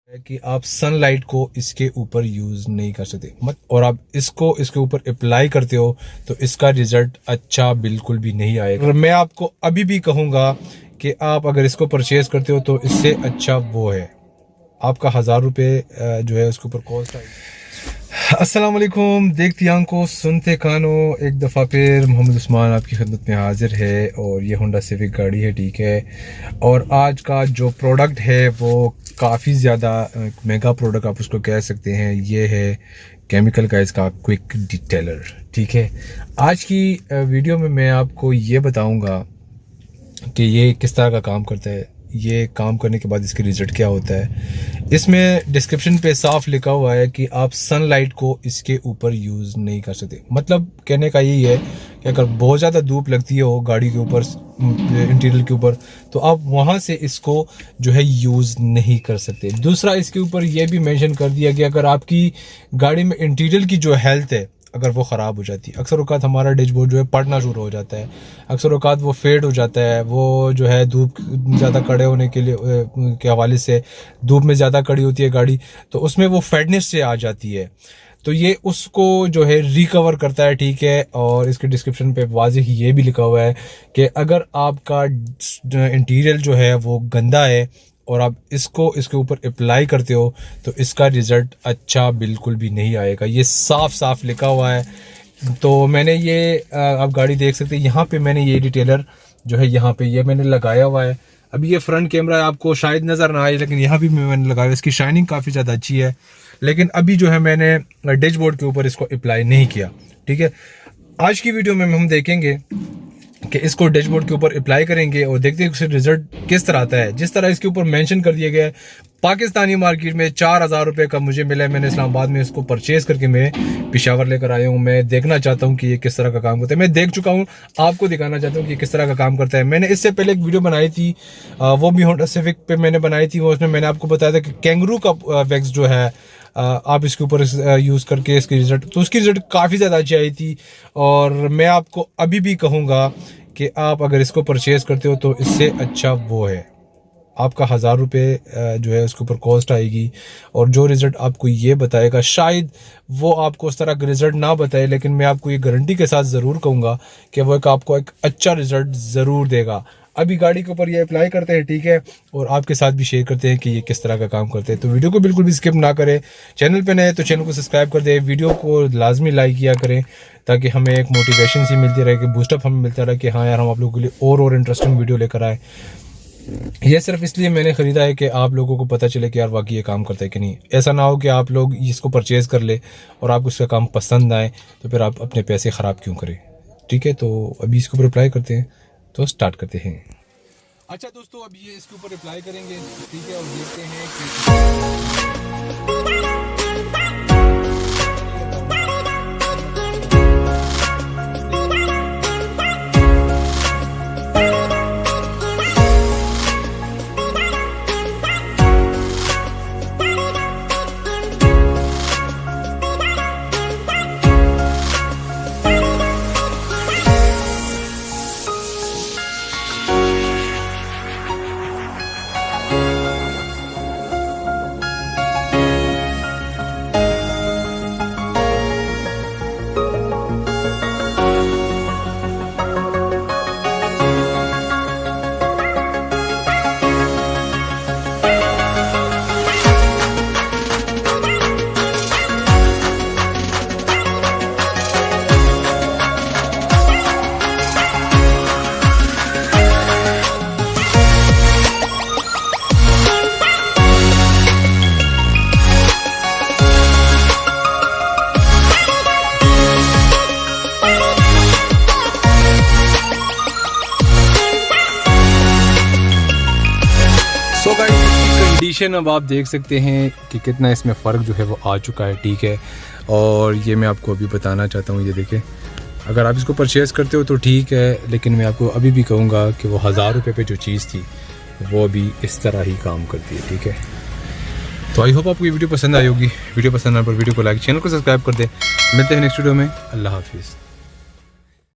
है कि आप सनलाइट को इसके ऊपर यूज नहीं कर सकते मत, और आप इसको इसके ऊपर अप्लाई करते हो तो इसका रिजल्ट अच्छा बिल्कुल भी नहीं आएगा। मैं आपको अभी भी कहूंगा कि आप अगर इसको परचेज करते हो तो इससे अच्छा वो है, आपका 1000 रुपये जो है उसके ऊपर कॉस्ट आएगी। अस्सलाम वालेकुम, देखती आंखों सुनते कानों, एक दफ़ा फिर मोहम्मद उस्मान आपकी खिदमत में हाजिर है। और ये होंडा सिविक गाड़ी है, ठीक है। और आज का जो प्रोडक्ट है वो काफ़ी ज़्यादा महंगा प्रोडक्ट आप उसको कह सकते हैं। ये है केमिकल का इसका क्विक डिटेलर, ठीक है। आज की वीडियो में मैं आपको ये बताऊंगा कि ये किस तरह का काम करता है, ये काम करने के बाद इसके रिजल्ट क्या होता है। इसमें डिस्क्रिप्शन पे साफ लिखा हुआ है कि आप सनलाइट को इसके ऊपर यूज़ नहीं कर सकते। मतलब कहने का यही है कि अगर बहुत ज़्यादा धूप लगती हो गाड़ी के ऊपर, इंटीरियर के ऊपर, तो आप वहाँ से इसको जो है यूज़ नहीं कर सकते। दूसरा, इसके ऊपर यह भी मेंशन कर दिया कि अगर आपकी गाड़ी में इंटीरियर की जो हेल्थ है अगर वो ख़राब हो जाती है, अक्सर औकात हमारा डैशबोर्ड जो है पड़ना शुरू हो जाता है, अक्सर औकात वो फेड हो जाता है, वो जो है धूप ज़्यादा कड़े होने के लिए के हवाले से धूप में ज़्यादा कड़ी होती है गाड़ी, तो उसमें वो फेडनेस से आ जाती है। तो ये उसको जो है रिकवर करता है, ठीक है। और इसके डिस्क्रिप्शन पे वाज़ेह ये भी लिखा हुआ है कि अगर आपका इंटीरियर जो है वो गंदा है और आप इसको इसके ऊपर अप्लाई करते हो तो इसका रिज़ल्ट अच्छा बिल्कुल भी नहीं आएगा। ये साफ साफ लिखा हुआ है। तो मैंने ये आप गाड़ी देख सकते हैं, यहाँ पे मैंने ये डिटेलर जो है यहाँ पे ये मैंने लगाया हुआ है। अभी ये फ्रंट कैमरा आपको शायद नज़र ना आए, लेकिन यहाँ भी मैंने लगाया, इसकी शाइनिंग काफ़ी ज़्यादा अच्छी है। लेकिन अभी जो है मैंने डैशबोर्ड के ऊपर इसको अप्लाई नहीं किया, ठीक है। आज की वीडियो में हम देखेंगे कि इसको डैशबोर्ड के ऊपर अप्लाई करेंगे और देखते हैं उसका रिजल्ट किस तरह आता है। जिस तरह इसके ऊपर मेंशन कर दिया गया है, पाकिस्तानी मार्केट में 4000 रुपये का मुझे मिला है। मैंने इस्लामाबाद में इसको परचेज करके मैं पेशावर लेकर आया हूँ। मैं देखना चाहता हूँ कि ये किस तरह का काम करता है। मैं देख चुका हूँ, आपको दिखाना चाहता हूँ कि किस तरह का काम करता है। मैंने इससे पहले एक वीडियो बनाई थी, वो भी होंडा सिविक पे मैंने बनाई थी। वो उसमें मैंने आपको बताया था कि कैंगरू का वैक्स जो है आप इसके ऊपर यूज़ करके इसकी रिजल्ट, तो उसकी रिजल्ट काफ़ी ज़्यादा अच्छी आई थी। और मैं आपको अभी भी कहूँगा कि आप अगर इसको परचेज करते हो तो इससे अच्छा वो है, आपका 1000 रुपये जो है उसके ऊपर कॉस्ट आएगी। और जो रिज़ल्ट आपको ये बताएगा, शायद वो आपको उस तरह का रिज़ल्ट ना बताए, लेकिन मैं आपको ये गारंटी के साथ ज़रूर कहूँगा कि वो आपको एक अच्छा रिज़ल्ट ज़रूर देगा। अभी गाड़ी के ऊपर ये अप्लाई करते हैं, ठीक है, और आपके साथ भी शेयर करते हैं कि ये किस तरह का काम करते हैं। तो वीडियो को बिल्कुल भी स्किप ना करें। चैनल पे नए तो चैनल को सब्सक्राइब कर दें, वीडियो को लाजमी लाइक किया करें ताकि हमें एक मोटिवेशन सी मिलती रहे, कि बूस्टअप हमें मिलता रहे कि हाँ यार, हम आप लोगों के लिए और इंटरेस्टिंग वीडियो लेकर आए। ये सिर्फ इसलिए मैंने ख़रीदा है कि आप लोगों को पता चले कि यार वाकई ये काम करता है कि नहीं। ऐसा ना हो कि आप लोग इसको परचेज़ कर ले और आपको इसका काम पसंद आए तो फिर आप अपने पैसे ख़राब क्यों करें, ठीक है। तो अभी इसके ऊपर अप्लाई करते हैं, तो स्टार्ट करते हैं। अच्छा दोस्तों, अभी ये इसके ऊपर अप्लाई करेंगे, ठीक है, और देखते हैं कि कंडीशन अब आप देख सकते हैं कि कितना इसमें फ़र्क जो है वो आ चुका है, ठीक है। और ये मैं आपको अभी बताना चाहता हूँ, ये देखें, अगर आप इसको परचेज़ करते हो तो ठीक है, लेकिन मैं आपको अभी भी कहूँगा कि वो 1000 रुपये पे जो चीज़ थी वो भी इस तरह ही काम करती है, ठीक है। तो आई होप आपको ये वीडियो पसंद आई होगी। वीडियो पसंद आने पर वीडियो को लाइक, चैनल को सब्सक्राइब कर दें। मिलते हैं नेक्स्ट वीडियो में। अल्लाह हाफिज़।